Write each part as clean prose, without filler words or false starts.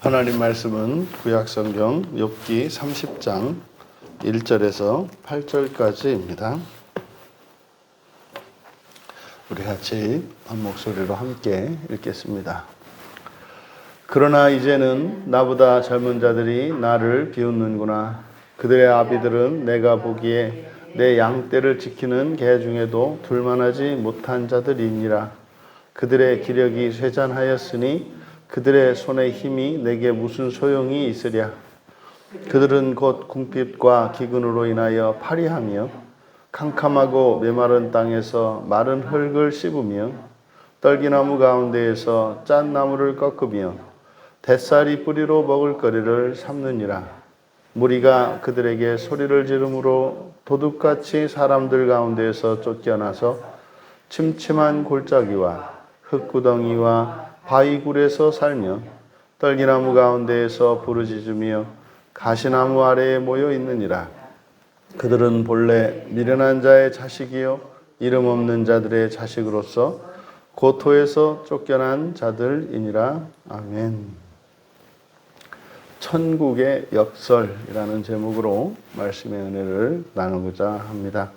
하나님 말씀은 구약성경 욥기 30장 1절에서 8절까지입니다. 우리 같이 한 목소리로 함께 읽겠습니다. 그러나 이제는 나보다 젊은 자들이 나를 비웃는구나. 그들의 아비들은 내가 보기에 내 양떼를 지키는 개 중에도 둘만하지 못한 자들이니라. 그들의 기력이 쇠잔하였으니 그들의 손의 힘이 내게 무슨 소용이 있으랴. 그들은 곧 궁핍과 기근으로 인하여 파리하며 캄캄하고 메마른 땅에서 마른 흙을 씹으며 떨기나무 가운데에서 짠 나무를 꺾으며 뱃살이 뿌리로 먹을거리를 삼느니라. 무리가 그들에게 소리를 지르므로 도둑같이 사람들 가운데에서 쫓겨나서 침침한 골짜기와 흙구덩이와 바위굴에서 살며 떨기나무 가운데에서 부르짖으며 가시나무 아래에 모여 있느니라. 그들은 본래 미련한 자의 자식이요 이름 없는 자들의 자식으로서 고토에서 쫓겨난 자들이니라. 아멘. 천국의 역설이라는 제목으로 말씀의 은혜를 나누고자 합니다.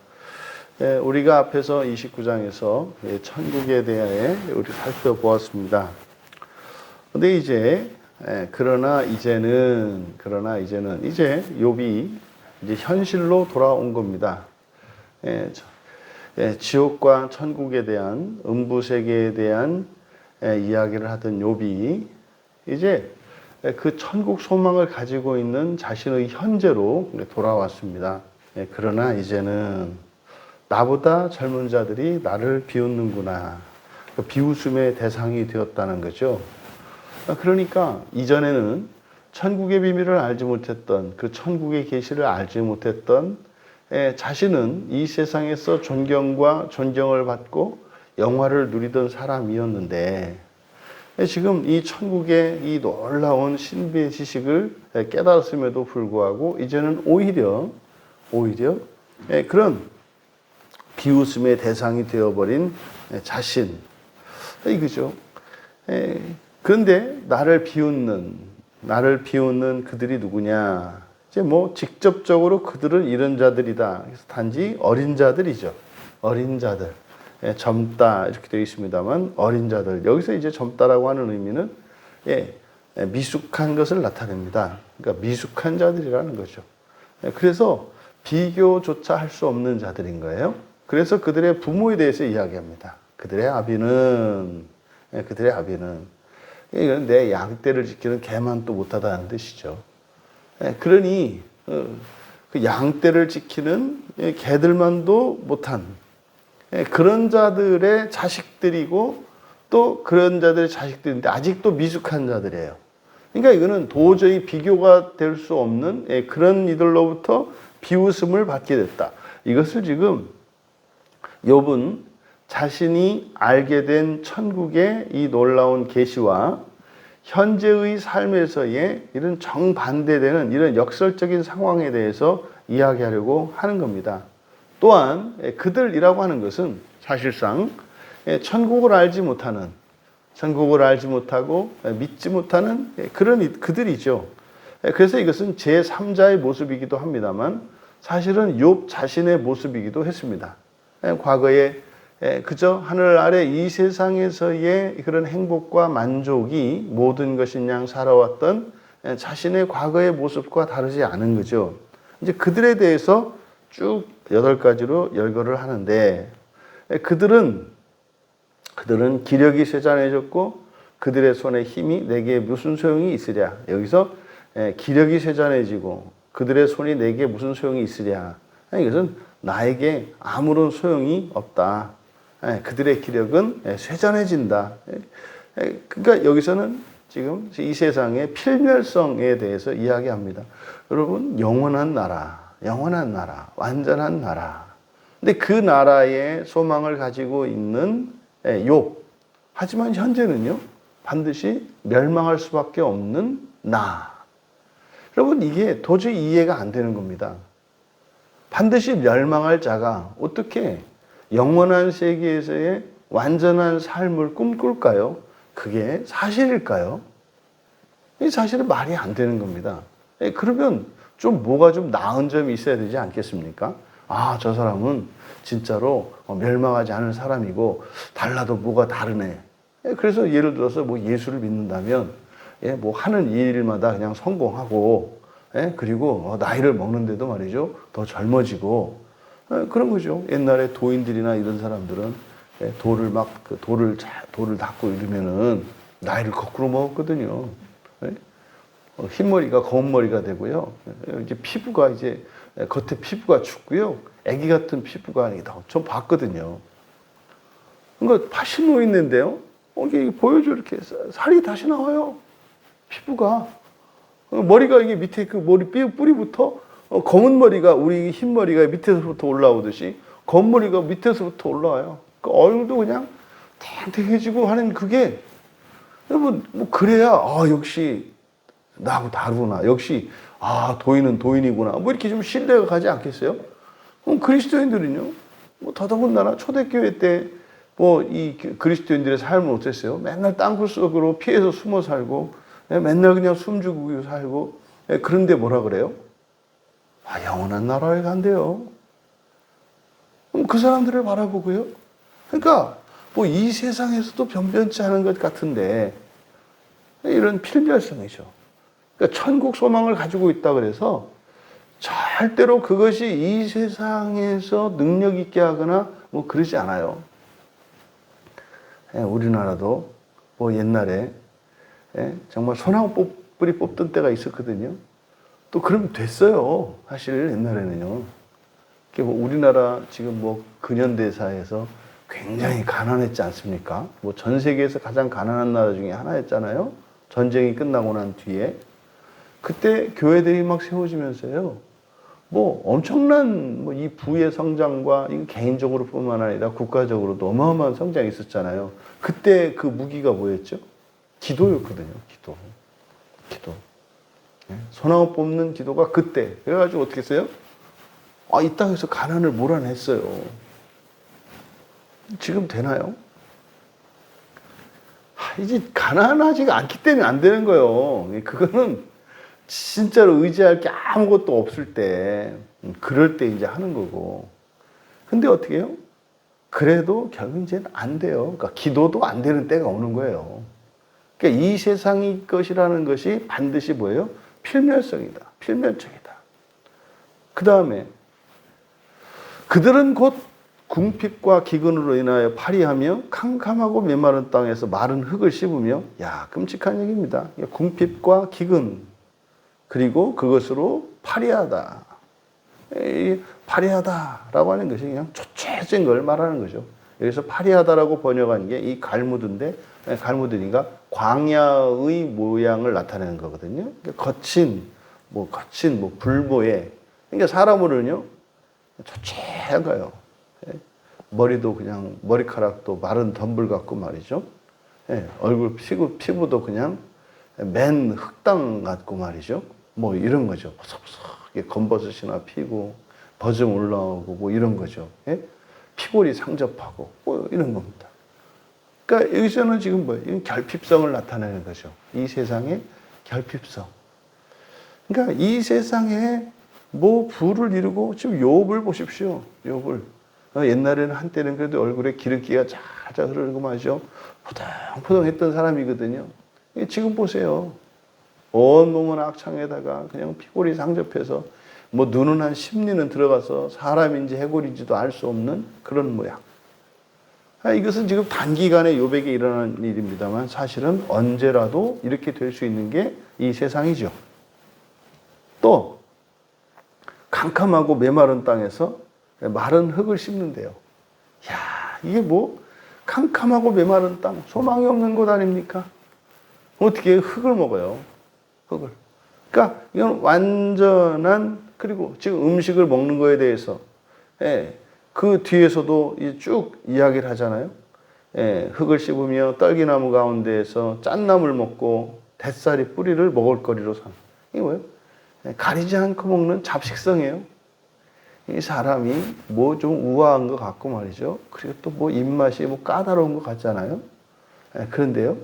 우리가 앞에서 29장에서 천국에 대해 우리 살펴보았습니다. 근데 이제 그러나 이제는 이제 욥이 이제 현실로 돌아온 겁니다. 지옥과 천국에 대한 음부 세계에 대한 이야기를 하던 욥이 이제 그 천국 소망을 가지고 있는 자신의 현재로 돌아왔습니다. 그러나 이제는 나보다 젊은 자들이 나를 비웃는구나. 비웃음의 대상이 되었다는 거죠. 그러니까 이전에는 천국의 비밀을 알지 못했던, 그 천국의 계시를 알지 못했던 자신은 이 세상에서 존경과 존경을 받고 영화를 누리던 사람이었는데, 지금 이 천국의 이 놀라운 신비의 지식을 깨달았음에도 불구하고 이제는 오히려 그런 비웃음의 대상이 되어버린 자신, 이거죠. 그런데 나를 비웃는 그들이 누구냐? 이제 뭐 직접적으로 그들은 이런 자들이다. 그래서 단지 어린 자들이죠. 어린 자들, 젊다 이렇게 되어 있습니다만 어린 자들. 여기서 이제 젊다라고 하는 의미는 미숙한 것을 나타냅니다. 그러니까 미숙한 자들이라는 거죠. 그래서 비교조차 할 수 없는 자들인 거예요. 그래서 그들의 부모에 대해서 이야기합니다. 그들의 아비는 이건 내 양떼를 지키는 개만도 못하다는 뜻이죠. 그러니 그 양떼를 지키는 개들만도 못한 그런 자들의 자식들이고 또 그런 자들의 자식들인데 아직도 미숙한 자들이에요. 그러니까 이거는 도저히 비교가 될 수 없는 그런 이들로부터 비웃음을 받게 됐다. 이것을 지금 욥은 자신이 알게 된 천국의 이 놀라운 계시와 현재의 삶에서의 이런 정반대되는 이런 역설적인 상황에 대해서 이야기하려고 하는 겁니다. 또한 그들이라고 하는 것은 사실상 천국을 알지 못하고 믿지 못하는 그런 그들이죠. 그래서 이것은 제3자의 모습이기도 합니다만 사실은 욥 자신의 모습이기도 했습니다. 과거에 그저 하늘 아래 이 세상에서의 그런 행복과 만족이 모든 것인 양 살아왔던 자신의 과거의 모습과 다르지 않은 거죠. 이제 그들에 대해서 쭉 8가지로 열거를 하는데 그들은 기력이 쇠잔해졌고 그들의 손에 힘이 내게 무슨 소용이 있으랴. 여기서 기력이 쇠잔해지고 그들의 손이 내게 무슨 소용이 있으랴. 이것은 나에게 아무런 소용이 없다. 그들의 기력은 쇠잔해진다. 그러니까 여기서는 지금 이 세상의 필멸성에 대해서 이야기합니다. 여러분, 영원한 나라, 완전한 나라. 근데 그 나라의 소망을 가지고 있는 욥. 하지만 현재는요, 반드시 멸망할 수밖에 없는 나. 여러분, 이게 도저히 이해가 안 되는 겁니다. 반드시 멸망할 자가 어떻게 영원한 세계에서의 완전한 삶을 꿈꿀까요? 그게 사실일까요? 이 사실은 말이 안 되는 겁니다. 그러면 좀 뭐가 좀 나은 점이 있어야 되지 않겠습니까? 아, 저 사람은 진짜로 멸망하지 않을 사람이고 달라도 뭐가 다르네. 그래서 예를 들어서 뭐 예수를 믿는다면 뭐 하는 일마다 그냥 성공하고 그리고 나이를 먹는데도 말이죠. 더 젊어지고 그런 거죠. 옛날에 도인들이나 이런 사람들은 돌을 막 돌을 닦고 이러면은 나이를 거꾸로 먹었거든요. 흰머리가 검은머리가 되고요. 이제 피부가 이제 겉에 피부가 죽고요. 애기 같은 피부가 아니다. 좀 봤거든요. 그러니까 80 있는데요. 이게 보여줘 이렇게 살이 다시 나와요. 피부가 머리가 이게 밑에 그 머리 뿌리부터 검은 머리가 우리 흰 머리가 밑에서부터 올라오듯이 검은 머리가 밑에서부터 올라와요. 그 얼굴도 그냥 탱탱해지고 하는 그게 여러분 뭐 그래야 역시 나하고 다르구나. 역시 도인은 도인이구나. 뭐 이렇게 좀 신뢰가 가지 않겠어요? 그럼 그리스도인들은요. 뭐 더더군다나 초대교회 때 뭐 이 그리스도인들의 삶은 어땠어요? 맨날 땅굴 속으로 피해서 숨어 살고 맨날 그냥 숨죽이고 살고 그런데 뭐라 그래요? 영원한 나라에 간대요. 그럼 그 사람들을 바라보고요. 그러니까 뭐 이 세상에서도 변변치 않은 것 같은데 이런 필멸성이죠. 그러니까 천국 소망을 가지고 있다 그래서 절대로 그것이 이 세상에서 능력 있게 하거나 뭐 그러지 않아요. 우리나라도 뭐 옛날에 정말 소나무 뿌리 뽑던 때가 있었거든요. 또 그러면 됐어요. 사실 옛날에는요. 우리나라 지금 뭐 근현대사에서 굉장히 가난했지 않습니까? 뭐 전 세계에서 가장 가난한 나라 중에 하나였잖아요. 전쟁이 끝나고 난 뒤에. 그때 교회들이 막 세워지면서요. 뭐 엄청난 뭐 이 부의 성장과 이 개인적으로뿐만 아니라 국가적으로도 어마어마한 성장이 있었잖아요. 그때 그 무기가 뭐였죠? 기도였거든요. 기도. 소나무 뽑는 기도가 그때. 그래가지고 어떻게 했어요? 이 땅에서 가난을 몰아냈어요. 지금 되나요? 이제 가난하지가 않기 때문에 안 되는 거예요. 그거는 진짜로 의지할 게 아무것도 없을 때, 그럴 때 이제 하는 거고. 근데 어떻게 해요? 그래도 결국 이제는 안 돼요. 그러니까 기도도 안 되는 때가 오는 거예요. 그러니까 이 세상의 것이라는 것이 반드시 뭐예요? 필멸성이다. 필멸적이다. 그 다음에 그들은 곧 궁핍과 기근으로 인하여 파리하며 캄캄하고 메마른 땅에서 마른 흙을 씹으며 끔찍한 얘기입니다. 궁핍과 기근 그리고 그것으로 파리하다. 파리하다라고 하는 것이 그냥 초췌해진 걸 말하는 거죠. 여기서 파리하다라고 번역한 게 이 갈무드인데 갈무드니까 광야의 모양을 나타내는 거거든요. 거친 불모에 그러니까 사람으로는요 초췌한 거예요. 머리도 그냥 머리카락도 마른 덤불 같고 말이죠. 얼굴 피부도 그냥 맨 흙당 같고 말이죠. 뭐 이런 거죠. 보석보석하게 검버섯이나 피고 버점 올라오고 뭐 이런 거죠. 피골이 상접하고 뭐 이런 겁니다. 그러니까 여기서는 지금 뭐예요? 결핍성을 나타내는 거죠. 이 세상의 결핍성. 그러니까 이 세상에 뭐 부를 이루고 지금 욥을 보십시오. 욥을. 옛날에는 한때는 그래도 얼굴에 기름기가 쫙쫙 흐르고 말이죠. 포동포동했던 사람이거든요. 지금 보세요. 온몸은 악창에다가 그냥 피골이 상접해서 뭐 눈은 한 10리는 들어가서 사람인지 해골인지도 알 수 없는 그런 모양. 이것은 지금 단기간에 욥에게 일어난 일입니다만 사실은 언제라도 이렇게 될 수 있는 게 이 세상이죠. 또 캄캄하고 메마른 땅에서 마른 흙을 씹는데요. 이게 뭐 캄캄하고 메마른 땅, 소망이 없는 곳 아닙니까? 어떻게 흙을 먹어요? 흙을. 그러니까 이건 완전한 그리고 지금 음식을 먹는 거에 대해서 그 뒤에서도 쭉 이야기를 하잖아요. 흙을 씹으며 떨기나무 가운데에서 짠나물 먹고 뱃살이 뿌리를 먹을거리로 삼. 이게 뭐예요? 가리지 않고 먹는 잡식성이에요. 이 사람이 뭐 좀 우아한 것 같고 말이죠. 그리고 또 뭐 입맛이 뭐 까다로운 것 같잖아요. 그런데요.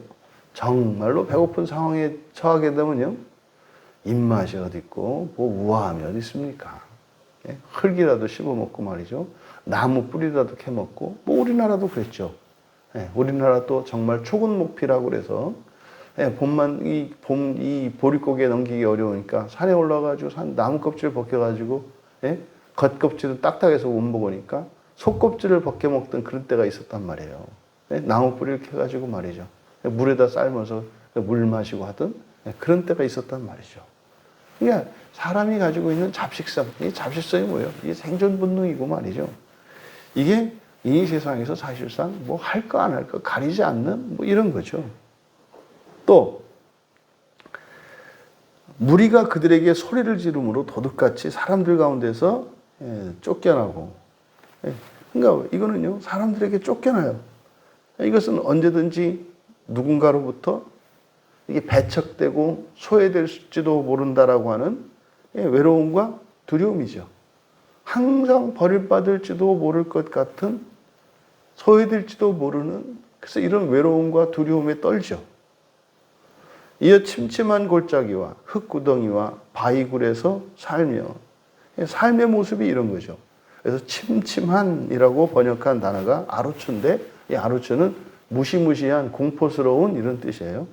정말로 배고픈 상황에 처하게 되면요. 입맛이 어디 있고 뭐 우아함이 어디 있습니까? 예? 흙이라도 씹어먹고 말이죠. 나무 뿌리라도 캐먹고 뭐 우리나라도 그랬죠. 예, 우리나라도 정말 초근목피라고 그래서 예, 이 보릿고개 넘기기 어려우니까 산에 올라가지고 나무 껍질을 벗겨가지고 예? 겉껍질은 딱딱해서 못 먹으니까 속껍질을 벗겨 먹던 그런 때가 있었단 말이에요. 예? 나무 뿌리를 캐가지고 말이죠. 물에다 삶아서 물 마시고 하던 예, 그런 때가 있었단 말이죠. 그러니까 사람이 가지고 있는 잡식성, 이 잡식성이 뭐예요? 이게 생존 본능이고 말이죠. 이게 이 세상에서 사실상 뭐 할까 안 할까 가리지 않는 뭐 이런 거죠. 또 무리가 그들에게 소리를 지르므로 도둑같이 사람들 가운데서 쫓겨나고, 그러니까 이거는요 사람들에게 쫓겨나요. 이것은 언제든지 누군가로부터 이게 배척되고 소외될지도 모른다라고 하는 외로움과 두려움이죠. 항상 버림받을지도 모를 것 같은 소외될지도 모르는, 그래서 이런 외로움과 두려움에 떨죠. 이어 침침한 골짜기와 흙구덩이와 바위굴에서 살며, 삶의 모습이 이런 거죠. 그래서 침침한이라고 번역한 단어가 아루츠인데, 이 아루츠는 무시무시한 공포스러운 이런 뜻이에요.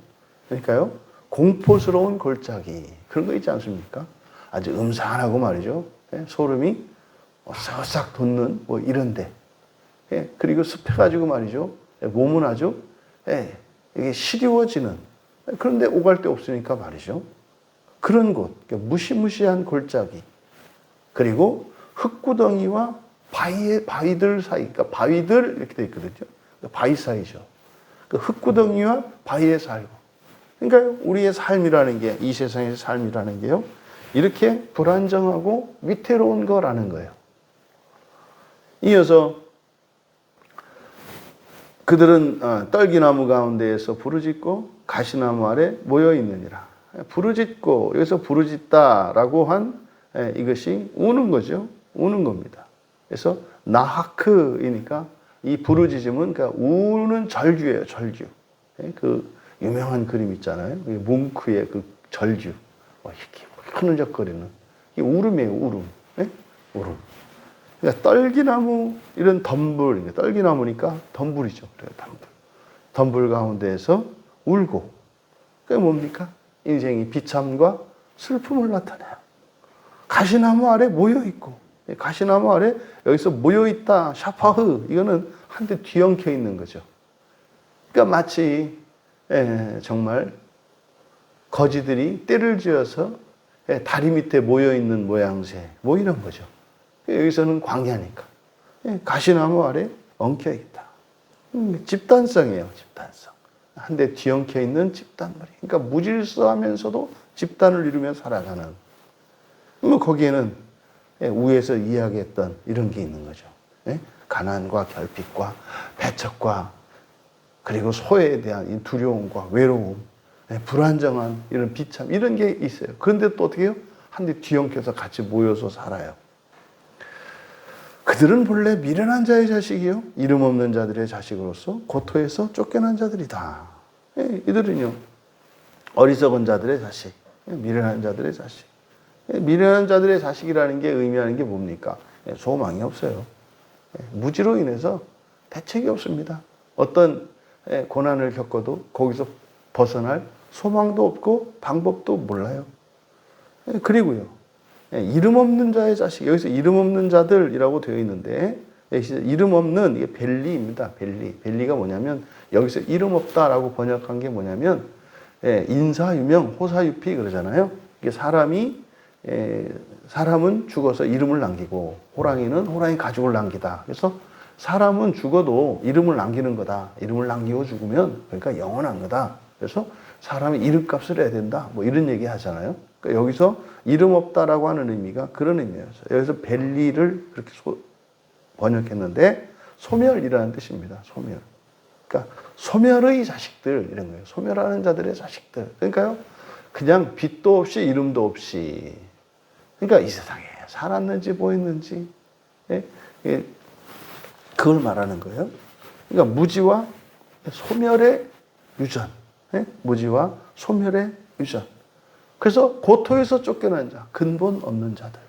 그러니까요, 공포스러운 골짜기 그런 거 있지 않습니까? 아주 음산하고 말이죠. 소름이 오싹오싹 돋는 뭐 이런데, 그리고 습해가지고 말이죠. 몸은 아주 이게 시리워지는, 그런데 오갈 데 없으니까 말이죠. 그런 곳, 무시무시한 골짜기, 그리고 흙구덩이와 바위들 사이, 그러니까 바위들 이렇게 돼 있거든요. 바위 사이죠. 그 흙구덩이와 바위에 살고. 그러니까 우리의 삶이라는 게, 이 세상의 삶이라는 게요, 이렇게 불안정하고 위태로운 거라는 거예요. 이어서 그들은 떨기나무 가운데에서 부르짖고 가시나무 아래 모여 있느니라. 부르짖고, 여기서 부르짖다라고 한 이것이 우는 거죠. 우는 겁니다. 그래서 나하크이니까 이 부르짖음은 그러니까 우는 절규예요. 절규. 그 유명한 그림 있잖아요. 뭉크의 그 절규. 이렇게 흐느적거리는. 이게 울음이에요. 울음. 울음. 그러니까 떨기나무, 이런 덤불, 떨기나무니까 덤불이죠. 덤불 가운데에서 울고. 그게 뭡니까? 인생이 비참과 슬픔을 나타내요. 가시나무 아래 모여있고, 가시나무 아래 여기서 모여있다, 샤파흐, 이거는 한데 뒤엉켜 있는 거죠. 그러니까 마치 정말 거지들이 떼를 지어서 다리 밑에 모여있는 모양새, 뭐 이런 거죠. 여기서는 광야니까. 가시나무 아래 엉켜있다. 집단성이에요, 집단성. 한데 뒤엉켜 있는 집단머리. 그러니까 무질서하면서도 집단을 이루며 살아가는. 뭐 거기에는 위에서 이야기했던 이런 게 있는 거죠. 가난과 결핍과 배척과 그리고 소외에 대한 두려움과 외로움, 불안정한 이런 비참, 이런 게 있어요. 그런데 또 어떻게 해요? 한데 뒤엉켜서 같이 모여서 살아요. 그들은 본래 미련한 자의 자식이요, 이름 없는 자들의 자식으로서 고토에서 쫓겨난 자들이다. 이들은요, 어리석은 자들의 자식, 미련한 자들의 자식. 미련한 자들의 자식이라는 게 의미하는 게 뭡니까? 소망이 없어요. 무지로 인해서 대책이 없습니다. 어떤 고난을 겪어도 거기서 벗어날 소망도 없고 방법도 몰라요. 그리고요, 이름 없는 자의 자식, 여기서 이름 없는 자들이라고 되어 있는데, 이름 없는, 이게 벨리입니다. 벨리가 뭐냐면, 여기서 이름 없다라고 번역한 게 뭐냐면, 인사유명, 호사유피 그러잖아요. 이게 사람은 죽어서 이름을 남기고, 호랑이는 호랑이 가죽을 남기다. 그래서 사람은 죽어도 이름을 남기는 거다. 이름을 남기고 죽으면, 그러니까 영원한 거다. 그래서 사람이 이름값을 해야 된다. 뭐 이런 얘기 하잖아요. 그러니까 여기서 이름 없다라고 하는 의미가 그런 의미였어요. 여기서 벨리를 그렇게 번역했는데 소멸이라는 뜻입니다. 소멸. 그러니까 소멸의 자식들 이런 거예요. 소멸하는 자들의 자식들. 그러니까요, 그냥 빛도 없이 이름도 없이. 그러니까 이 세상에 살았는지 보였는지, 그걸 말하는 거예요. 그러니까 무지와 소멸의 유전. 무지와 소멸의 유전. 그래서 고토에서 쫓겨난 자, 근본 없는 자들.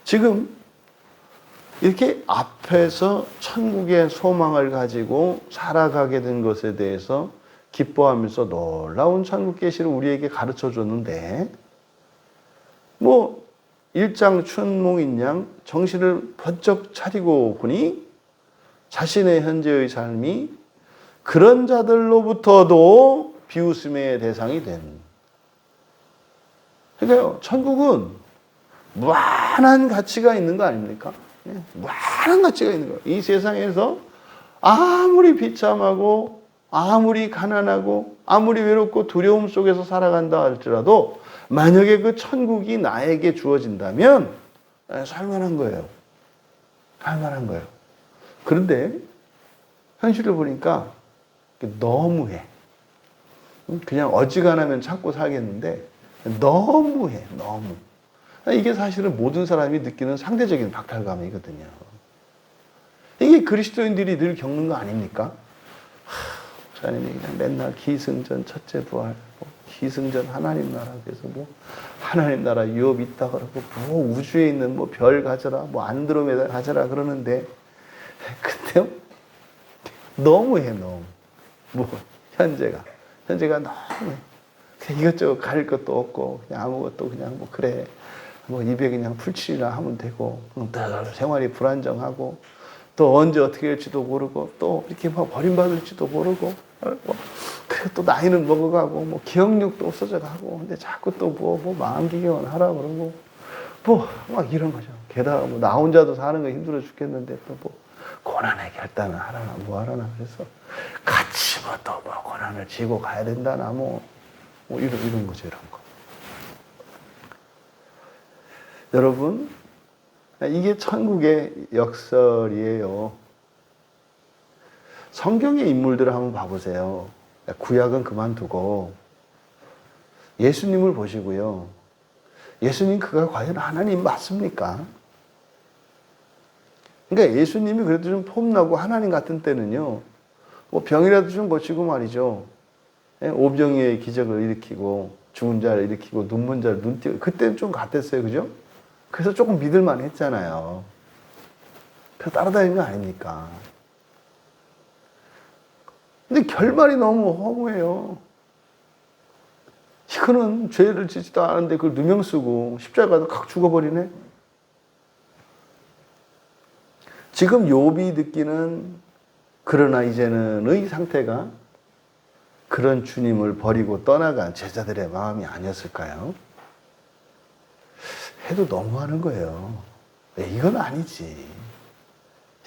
지금 이렇게 앞에서 천국의 소망을 가지고 살아가게 된 것에 대해서 기뻐하면서 놀라운 천국 계시를 우리에게 가르쳐 줬는데, 뭐 일장 춘몽인 양 정신을 번쩍 차리고 보니 자신의 현재의 삶이 그런 자들로부터도 비웃음의 대상이 된. 그러니까요, 천국은 무한한 가치가 있는 거 아닙니까? 무한한 가치가 있는 거예요. 이 세상에서 아무리 비참하고 아무리 가난하고 아무리 외롭고 두려움 속에서 살아간다 할지라도 만약에 그 천국이 나에게 주어진다면 살만한 거예요. 살만한 거예요. 그런데 현실을 보니까 너무해. 그냥 어지간하면 참고 살겠는데 너무해. 너무. 이게 사실은 모든 사람이 느끼는 상대적인 박탈감이거든요. 이게 그리스도인들이 늘 겪는 거 아닙니까? 목사님이 그냥 맨날 기승전 첫째 부활, 기승전 하나님 나라, 그래서 뭐 하나님 나라 유업 있다 그러고 뭐 우주에 있는 뭐 별 가져라, 뭐 안드로메다 가져라 그러는데, 근데요 너무해. 너무 뭐 현재가 너무해. 그냥 이것저것 가릴 것도 없고 그냥 아무것도 그냥 뭐 그래 뭐 입에 그냥 풀칠이나 하면 되고, 생활이 불안정하고 또 언제 어떻게 될지도 모르고 또 이렇게 막 버림받을지도 모르고, 그리고 또 나이는 먹어가고 뭐 기억력도 없어져 가고, 근데 자꾸 또 뭐 마음 기경을 하라 그러고 뭐 막 이런 거죠. 게다가 뭐 나 혼자도 사는 거 힘들어 죽겠는데 또 뭐 고난의 결단을 하라나 뭐 하라나, 그래서 같이 뭐 또 뭐 고난을 지고 가야 된다나 뭐 이런 거죠. 이런 거. 여러분, 이게 천국의 역설이에요. 성경의 인물들을 한번 봐보세요. 구약은 그만두고 예수님을 보시고요. 예수님 그가 과연 하나님 맞습니까? 그러니까 예수님이 그래도 좀 폼나고 하나님 같은 때는요, 뭐 병이라도 좀 고치고 말이죠. 오병이어의 기적을 일으키고 죽은 자를 일으키고 눈먼 자를 눈 띄고, 그때는 좀 같았어요. 그죠? 그래서 조금 믿을만 했잖아요. 그래서 따라다니는 거 아닙니까? 근데 결말이 너무 허무해요. 이거는 죄를 짓지도 않은데 그걸 누명 쓰고 십자가에서 칵 죽어버리네. 지금 욥이 느끼는 그러나 이제는의 상태가 그런 주님을 버리고 떠나간 제자들의 마음이 아니었을까요? 해도 너무하는 거예요. 이건 아니지.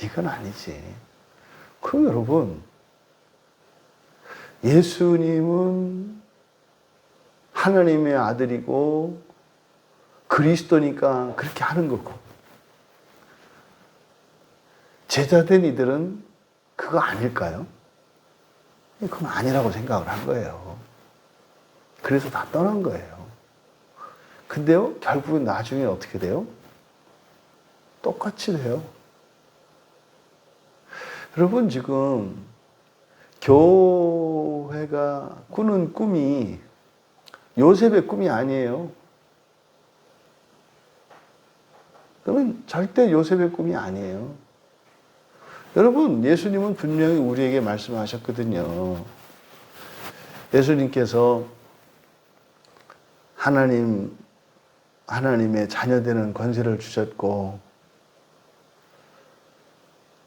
이건 아니지. 그럼 여러분, 예수님은 하나님의 아들이고 그리스도니까 그렇게 하는 거고, 제자된 이들은 그거 아닐까요? 그건 아니라고 생각을 한 거예요. 그래서 다 떠난 거예요. 근데요, 결국은 나중에 어떻게 돼요? 똑같이 돼요. 여러분, 지금 교회가 꾸는 꿈이 요셉의 꿈이 아니에요. 그러면 절대 요셉의 꿈이 아니에요. 여러분, 예수님은 분명히 우리에게 말씀하셨거든요. 예수님께서 하나님의 자녀되는 권세를 주셨고,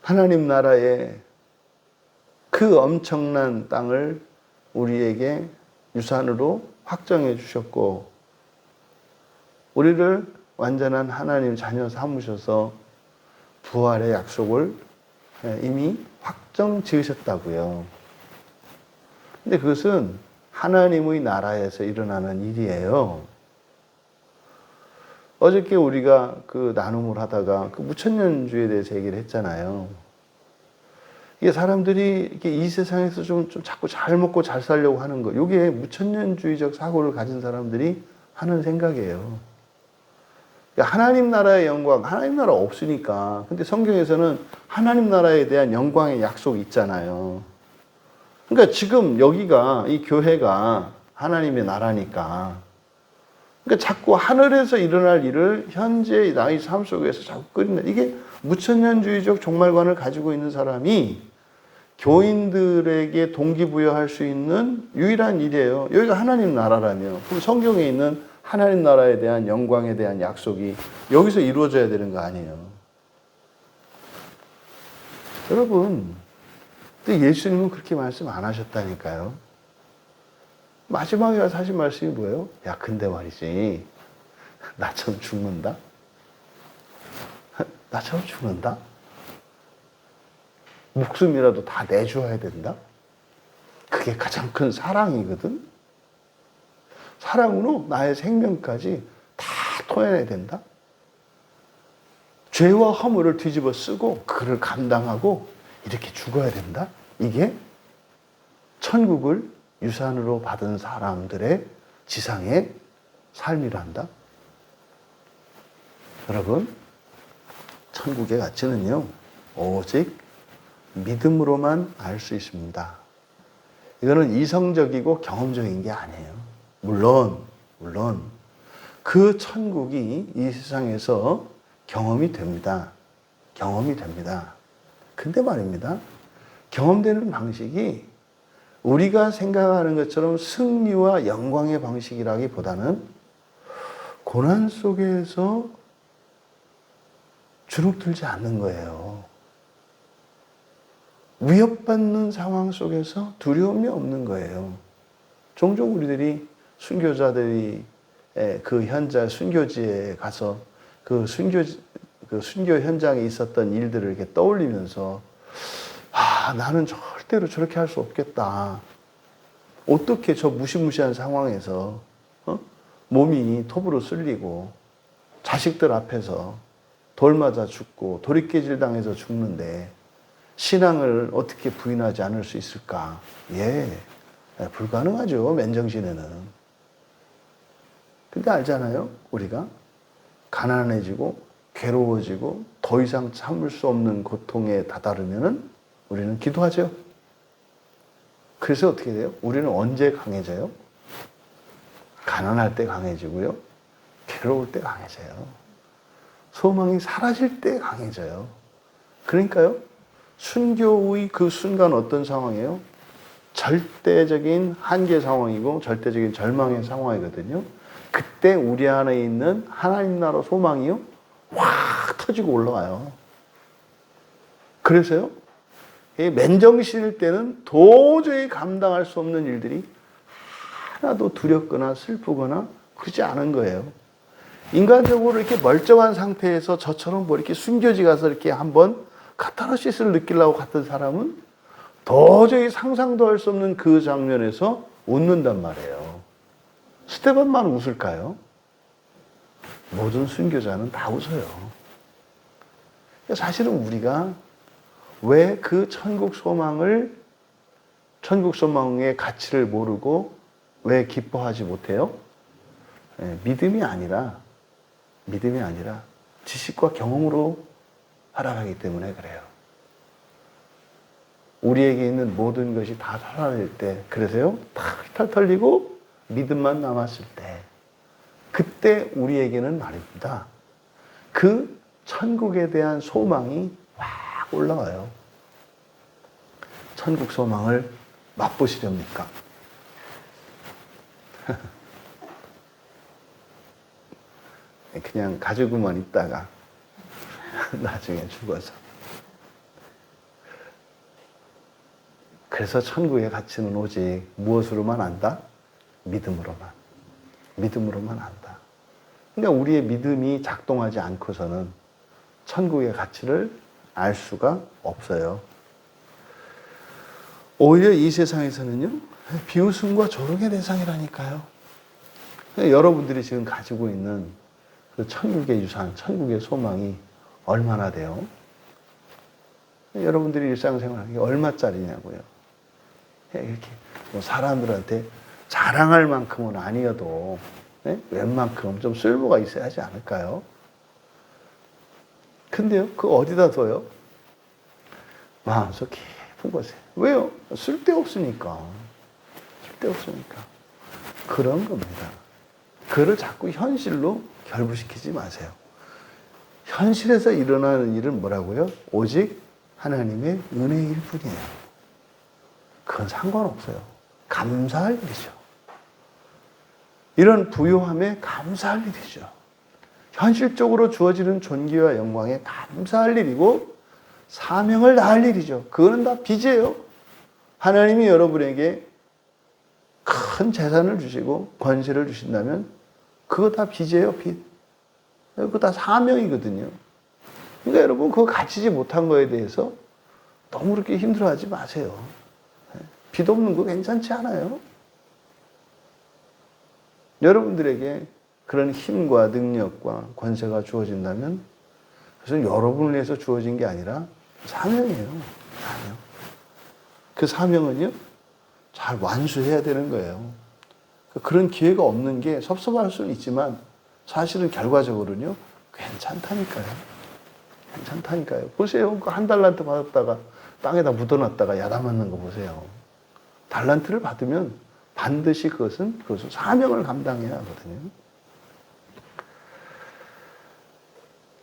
하나님 나라의 그 엄청난 땅을 우리에게 유산으로 확정해 주셨고, 우리를 완전한 하나님 자녀 삼으셔서 부활의 약속을 이미 확정 지으셨다고요. 근데 그것은 하나님의 나라에서 일어나는 일이에요. 어저께 우리가 그 나눔을 하다가 그 무천년주에 대해서 얘기를 했잖아요. 이게 사람들이 이렇게 이 세상에서 좀 자꾸 잘 먹고 잘 살려고 하는 거, 이게 무천년주의적 사고를 가진 사람들이 하는 생각이에요. 그러니까 하나님 나라의 영광, 하나님 나라 없으니까. 근데 성경에서는 하나님 나라에 대한 영광의 약속이 있잖아요. 그러니까 지금 여기가 이 교회가 하나님의 나라니까 그러니까 자꾸 하늘에서 일어날 일을 현재 나의 삶 속에서 자꾸 끓인다. 이게 무천년주의적 종말관을 가지고 있는 사람이 교인들에게 동기부여할 수 있는 유일한 일이에요. 여기가 하나님 나라라며. 그럼 성경에 있는 하나님 나라에 대한 영광에 대한 약속이 여기서 이루어져야 되는 거 아니에요. 여러분, 근데 예수님은 그렇게 말씀 안 하셨다니까요. 마지막에 가서 하신 말씀이 뭐예요? 야, 근데 말이지. 나처럼 죽는다? 나처럼 죽는다? 목숨이라도 다 내줘야 된다? 그게 가장 큰 사랑이거든? 사랑으로 나의 생명까지 다 토해내야 된다? 죄와 허물을 뒤집어 쓰고 그를 감당하고 이렇게 죽어야 된다? 이게 천국을 유산으로 받은 사람들의 지상의 삶이란다? 여러분, 천국의 가치는요, 오직 믿음으로만 알 수 있습니다. 이거는 이성적이고 경험적인 게 아니에요. 물론 그 천국이 이 세상에서 경험이 됩니다. 경험이 됩니다. 근데 말입니다. 경험되는 방식이 우리가 생각하는 것처럼 승리와 영광의 방식이라기보다는 고난 속에서 주눅들지 않는 거예요. 위협받는 상황 속에서 두려움이 없는 거예요. 종종 우리들이 순교자들이 그 현장 순교지에 가서 그 순교 현장에 있었던 일들을 이렇게 떠올리면서 나는 절대로 저렇게 할 수 없겠다. 어떻게 저 무시무시한 상황에서 몸이 톱으로 쓸리고 자식들 앞에서 돌 맞아 죽고 돌이 당해서 죽는데 신앙을 어떻게 부인하지 않을 수 있을까? 불가능하죠. 맨정신에는. 근데 알잖아요. 우리가 가난해지고 괴로워지고 더 이상 참을 수 없는 고통에 다다르면은 우리는 기도하죠. 그래서 어떻게 돼요? 우리는 언제 강해져요? 가난할 때 강해지고요. 괴로울 때 강해져요. 소망이 사라질 때 강해져요. 그러니까요. 순교의 그 순간 어떤 상황이에요? 절대적인 한계 상황이고 절대적인 절망의 상황이거든요. 그때 우리 안에 있는 하나님 나라 소망이요. 확 터지고 올라가요. 그래서요. 맨정신일 때는 도저히 감당할 수 없는 일들이 하나도 두렵거나 슬프거나 그러지 않은 거예요. 인간적으로 이렇게 멀쩡한 상태에서 저처럼 뭐 이렇게 순교지 가서 이렇게 한번 카타르시스를 느끼려고 갔던 사람은 도저히 상상도 할 수 없는 그 장면에서 웃는단 말이에요. 스테반만 웃을까요? 모든 순교자는 다 웃어요. 사실은 우리가 왜 그 천국 소망의 가치를 모르고 왜 기뻐하지 못해요? 믿음이 아니라 지식과 경험으로 살아가기 때문에 그래요. 우리에게 있는 모든 것이 다 사라질 때, 그래서요, 탈탈 털리고 믿음만 남았을 때, 그때 우리에게는 말입니다. 그 천국에 대한 소망이 확 올라와요. 천국 소망을 맛보시렵니까? 그냥 가지고만 있다가 나중에 죽어서. 그래서 천국의 가치는 오직 무엇으로만 안다? 믿음으로만 안다. 그러니까 우리의 믿음이 작동하지 않고서는 천국의 가치를 알 수가 없어요. 오히려 이 세상에서는요, 비웃음과 조롱의 대상이라니까요. 여러분들이 지금 가지고 있는 그 천국의 유산, 천국의 소망이 얼마나 돼요? 여러분들이 일상생활하는 게 얼마짜리냐고요. 이렇게 뭐 사람들한테 자랑할 만큼은 아니어도 웬만큼 좀 쓸모가 있어야 하지 않을까요? 근데요, 그거 어디다 둬요? 마음속 싶은 것에. 왜요? 쓸데없으니까. 쓸데없으니까. 그런 겁니다. 그걸 자꾸 현실로 결부시키지 마세요. 현실에서 일어나는 일은 뭐라고요? 오직 하나님의 은혜일 뿐이에요. 그건 상관없어요. 감사할 일이죠. 이런 부요함에 감사할 일이죠. 현실적으로 주어지는 존귀와 영광에 감사할 일이고 사명을 다할 일이죠. 그거는 다 빚이에요. 하나님이 여러분에게 큰 재산을 주시고 권세를 주신다면 그거 다 빚이에요. 빚. 그거 다 사명이거든요. 그러니까 여러분 그거 가지지 못한 거에 대해서 너무 그렇게 힘들어하지 마세요. 빚 없는 거 괜찮지 않아요? 여러분들에게 그런 힘과 능력과 권세가 주어진다면 그것은 여러분을 위해서 주어진 게 아니라 사명이에요. 사명. 그 사명은요, 잘 완수해야 되는 거예요. 그런 기회가 없는 게 섭섭할 수는 있지만 사실은 결과적으로는요, 괜찮다니까요. 괜찮다니까요. 보세요. 그 한 달란트 받았다가 땅에다 묻어놨다가 야단 맞는 거 보세요. 달란트를 받으면 반드시 그것은 사명을 감당해야 하거든요.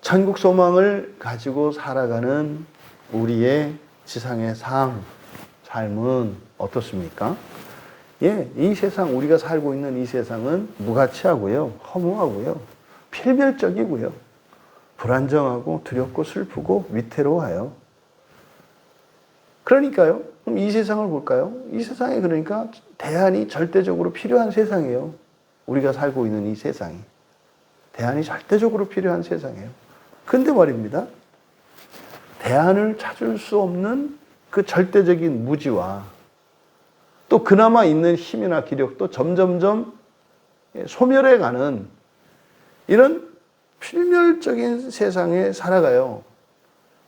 천국 소망을 가지고 살아가는 우리의 지상의 삶은 어떻습니까? 예, 이 세상, 우리가 살고 있는 이 세상은 무가치하고요, 허무하고요, 필멸적이고요, 불안정하고 두렵고 슬프고 위태로워요. 그러니까요, 그럼 이 세상을 볼까요? 이 세상에 그러니까 대안이 절대적으로 필요한 세상이에요. 우리가 살고 있는 이 세상이. 대안이 절대적으로 필요한 세상이에요. 근데 말입니다. 대안을 찾을 수 없는 그 절대적인 무지와 또 그나마 있는 힘이나 기력도 점점점 소멸해가는 이런 필멸적인 세상에 살아가요.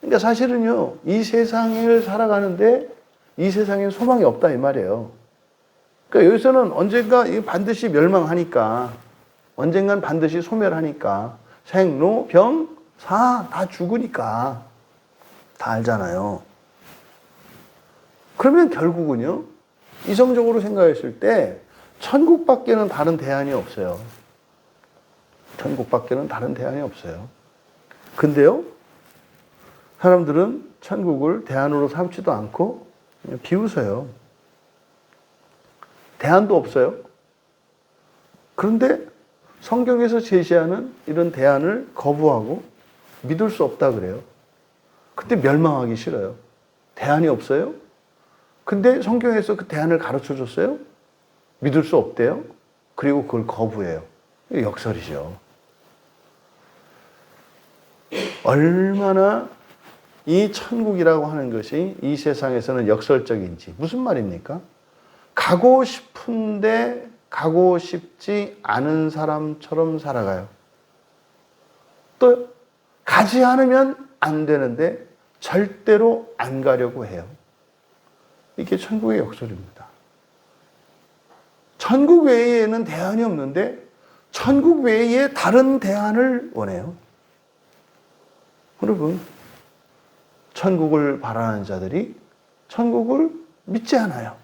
그러니까 사실은요, 이 세상을 살아가는데 이 세상에 소망이 없다 이 말이에요. 그러니까 여기서는 언젠가 반드시 멸망하니까, 언젠간 반드시 소멸하니까, 생로, 병, 사 다 죽으니까 다 알잖아요. 그러면 결국은요, 이성적으로 생각했을 때 천국밖에는 다른 대안이 없어요. 천국밖에는 다른 대안이 없어요. 근데요, 사람들은 천국을 대안으로 삼지도 않고 그냥 비웃어요. 대안도 없어요. 그런데 성경에서 제시하는 이런 대안을 거부하고 믿을 수 없다 그래요. 근데 멸망하기 싫어요. 대안이 없어요? 근데 성경에서 그 대안을 가르쳐 줬어요? 믿을 수 없대요? 그리고 그걸 거부해요. 역설이죠. 얼마나 이 천국이라고 하는 것이 이 세상에서는 역설적인지. 무슨 말입니까? 가고 싶은데 가고 싶지 않은 사람처럼 살아가요. 또 가지 않으면 안 되는데 절대로 안 가려고 해요. 이게 천국의 역설입니다. 천국 외에는 대안이 없는데 천국 외에 다른 대안을 원해요. 여러분, 천국을 바라는 자들이 천국을 믿지 않아요.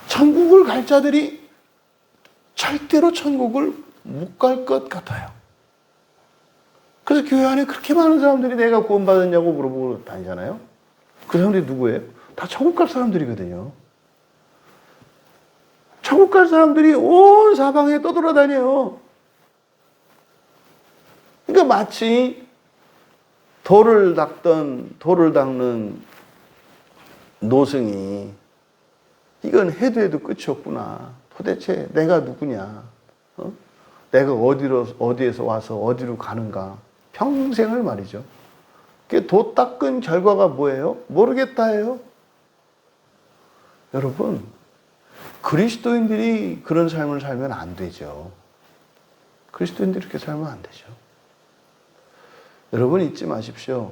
천국을 갈 자들이 절대로 천국을 못 갈 것 같아요. 그래서 교회 안에 그렇게 많은 사람들이 내가 구원받았냐고 물어보고 다니잖아요. 그 사람들이 누구예요? 다 천국 갈 사람들이거든요. 천국 갈 사람들이 온 사방에 떠돌아다녀요. 그러니까 마치 돌을 닦는 노승이 이건 해도 해도 끝이 없구나. 도대체 내가 누구냐? 내가 어디에서 와서 어디로 가는가? 평생을 말이죠. 도 닦은 결과가 뭐예요? 모르겠다예요. 여러분, 그리스도인들이 그런 삶을 살면 안 되죠. 그리스도인들이 그렇게 살면 안 되죠. 여러분 잊지 마십시오.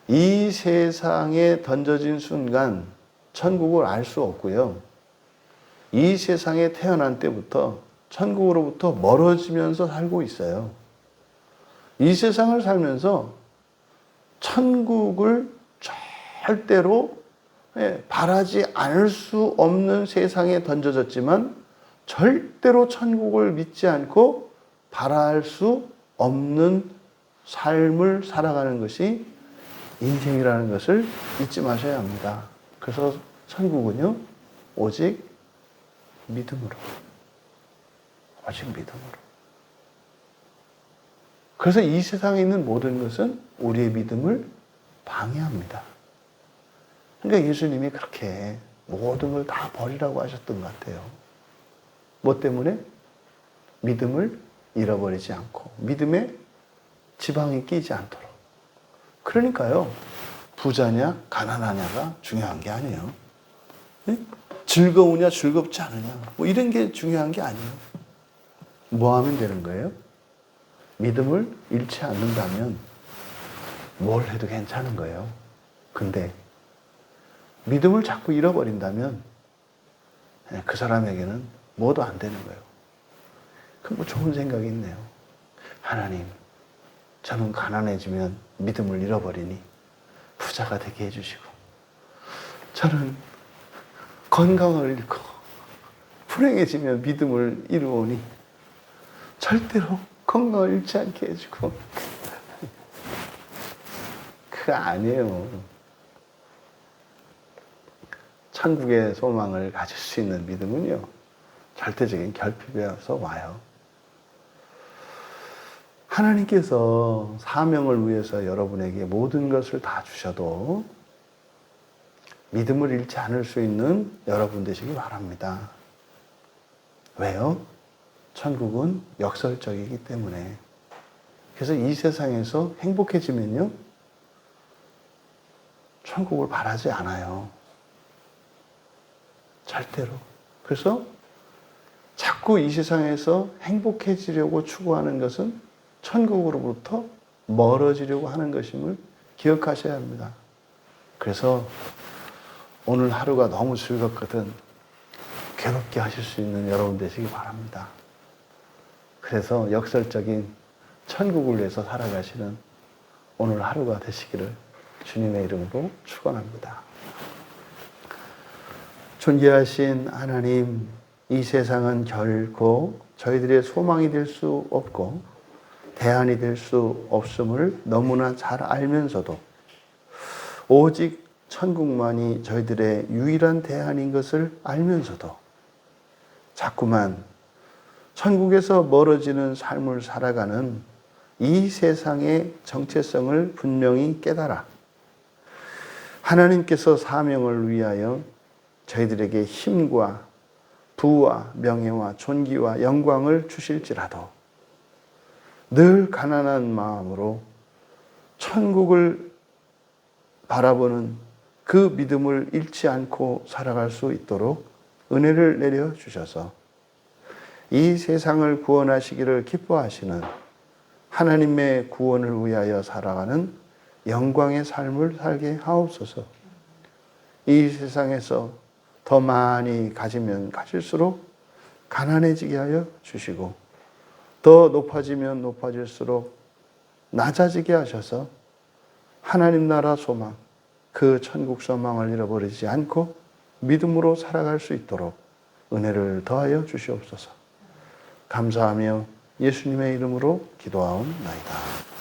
이 세상에 던져진 순간 천국을 알 수 없고요. 이 세상에 태어난 때부터 천국으로부터 멀어지면서 살고 있어요. 이 세상을 살면서 천국을 절대로 바라지 않을 수 없는 세상에 던져졌지만 절대로 천국을 믿지 않고 바랄 수 없는 삶을 살아가는 것이 인생이라는 것을 잊지 마셔야 합니다. 그래서 천국은요, 오직 믿음으로. 오직 믿음으로. 그래서 이 세상에 있는 모든 것은 우리의 믿음을 방해합니다. 그러니까 예수님이 그렇게 모든 걸 다 버리라고 하셨던 것 같아요. 뭐 때문에? 믿음을 잃어버리지 않고 믿음에 지방이 끼지 않도록. 그러니까요, 부자냐 가난하냐가 중요한 게 아니에요. 네? 즐거우냐 즐겁지 않으냐 뭐 이런 게 중요한 게 아니에요. 뭐 하면 되는 거예요? 믿음을 잃지 않는다면 뭘 해도 괜찮은 거예요. 근데 믿음을 자꾸 잃어버린다면 그 사람에게는 뭐도 안 되는 거예요. 그럼 뭐 좋은 생각이 있네요. 하나님, 저는 가난해지면 믿음을 잃어버리니 부자가 되게 해주시고, 저는 건강을 잃고 불행해지면 믿음을 이루오니 절대로 건강을 잃지 않게 해주고. 그거 아니에요. 천국의 소망을 가질 수 있는 믿음은요, 절대적인 결핍에서 와요. 하나님께서 사명을 위해서 여러분에게 모든 것을 다 주셔도 믿음을 잃지 않을 수 있는 여러분 되시기 바랍니다. 왜요? 천국은 역설적이기 때문에. 그래서 이 세상에서 행복해지면요, 천국을 바라지 않아요. 절대로. 그래서 자꾸 이 세상에서 행복해지려고 추구하는 것은 천국으로부터 멀어지려고 하는 것임을 기억하셔야 합니다. 그래서 오늘 하루가 너무 즐겁거든 괴롭게 하실 수 있는 여러분 되시기 바랍니다. 그래서 역설적인 천국을 위해서 살아가시는 오늘 하루가 되시기를 주님의 이름으로 축원합니다. 존귀하신 하나님, 이 세상은 결코 저희들의 소망이 될 수 없고 대안이 될 수 없음을 너무나 잘 알면서도 오직 천국만이 저희들의 유일한 대안인 것을 알면서도 자꾸만 천국에서 멀어지는 삶을 살아가는 이 세상의 정체성을 분명히 깨달아 하나님께서 사명을 위하여 저희들에게 힘과 부와 명예와 존귀와 영광을 주실지라도 늘 가난한 마음으로 천국을 바라보는 그 믿음을 잃지 않고 살아갈 수 있도록 은혜를 내려 주셔서 이 세상을 구원하시기를 기뻐하시는 하나님의 구원을 위하여 살아가는 영광의 삶을 살게 하옵소서. 이 세상에서 더 많이 가지면 가질수록 가난해지게 하여 주시고 더 높아지면 높아질수록 낮아지게 하셔서 하나님 나라 소망, 그 천국 소망을 잃어버리지 않고 믿음으로 살아갈 수 있도록 은혜를 더하여 주시옵소서. 감사하며 예수님의 이름으로 기도하옵나이다.